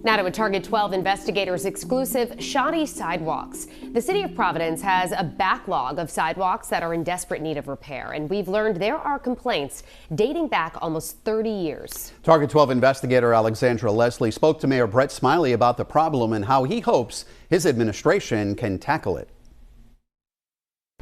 Now to a Target 12 investigators exclusive shoddy sidewalks. The city of Providence has a backlog of sidewalks that are in desperate need of repair, and we've learned there are complaints dating back almost 30 years. Target 12 investigator Alexandra Leslie spoke to Mayor Brett Smiley about the problem and how he hopes his administration can tackle it.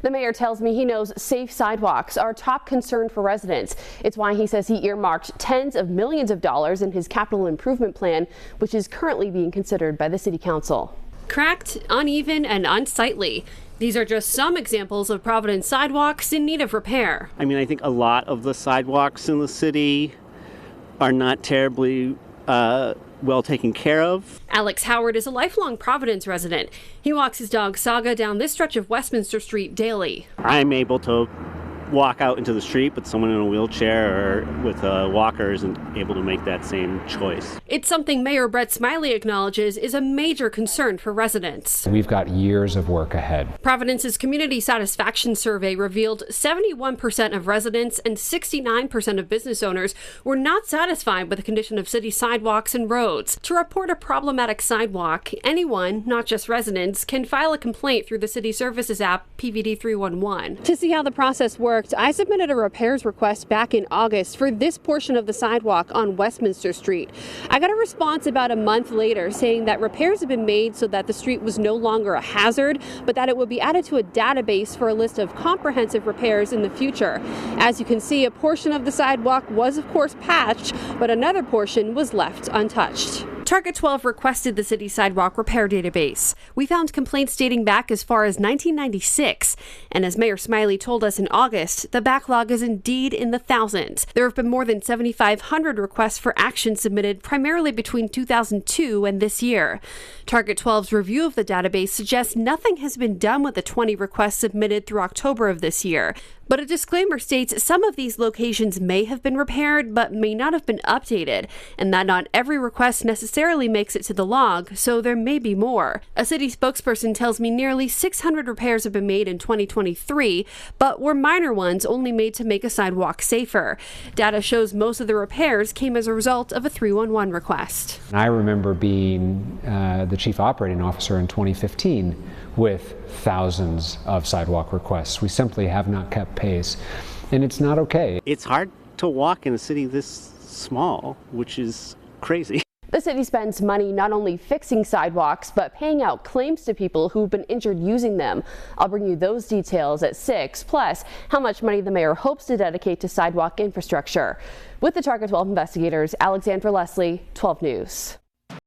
The mayor tells me he knows safe sidewalks are a top concern for residents. It's why he says he earmarked tens of millions of dollars in his capital improvement plan, which is currently being considered by the city council. Cracked, uneven, and unsightly. These are just some examples of Providence sidewalks in need of repair. I mean, I think a lot of the sidewalks in the city are not terribly well taken care of. Alex Howard is a lifelong Providence resident. He walks his dog Saga down this stretch of Westminster Street daily. I'm able to walk out into the street, but someone in a wheelchair or with a walker isn't able to make that same choice. It's something Mayor Brett Smiley acknowledges is a major concern for residents. We've got years of work ahead. Providence's community satisfaction survey revealed 71% of residents and 69% of business owners were not satisfied with the condition of city sidewalks and roads. To report a problematic sidewalk, anyone, not just residents, can file a complaint through the city services app PVD 311. To see how the process works, I submitted a repairs request back in August for this portion of the sidewalk on Westminster Street. I got a response about a month later saying that repairs have been made so that the street was no longer a hazard, but that it would be added to a database for a list of comprehensive repairs in the future. As you can see, a portion of the sidewalk was of course patched, but another portion was left untouched. Target 12 requested the city sidewalk repair database. We found complaints dating back as far as 1996. And as Mayor Smiley told us in August, the backlog is indeed in the thousands. There have been more than 7,500 requests for action submitted primarily between 2002 and this year. Target 12's review of the database suggests nothing has been done with the 20 requests submitted through October of this year. But a disclaimer states some of these locations may have been repaired but may not have been updated, and that not every request necessarily makes it to the log, so there may be more. A city spokesperson tells me nearly 600 repairs have been made in 2023, but were minor ones only made to make a sidewalk safer. Data shows most of the repairs came as a result of a 311 request. I remember being the chief operating officer in 2015 with thousands of sidewalk requests. We simply have not kept pace, and it's not okay. It's hard to walk in a city this small, which is crazy. The city spends money not only fixing sidewalks, but paying out claims to people who've been injured using them. I'll bring you those details at 6, plus how much money the mayor hopes to dedicate to sidewalk infrastructure. With the Target 12 investigators, Alexandra Leslie, 12 News.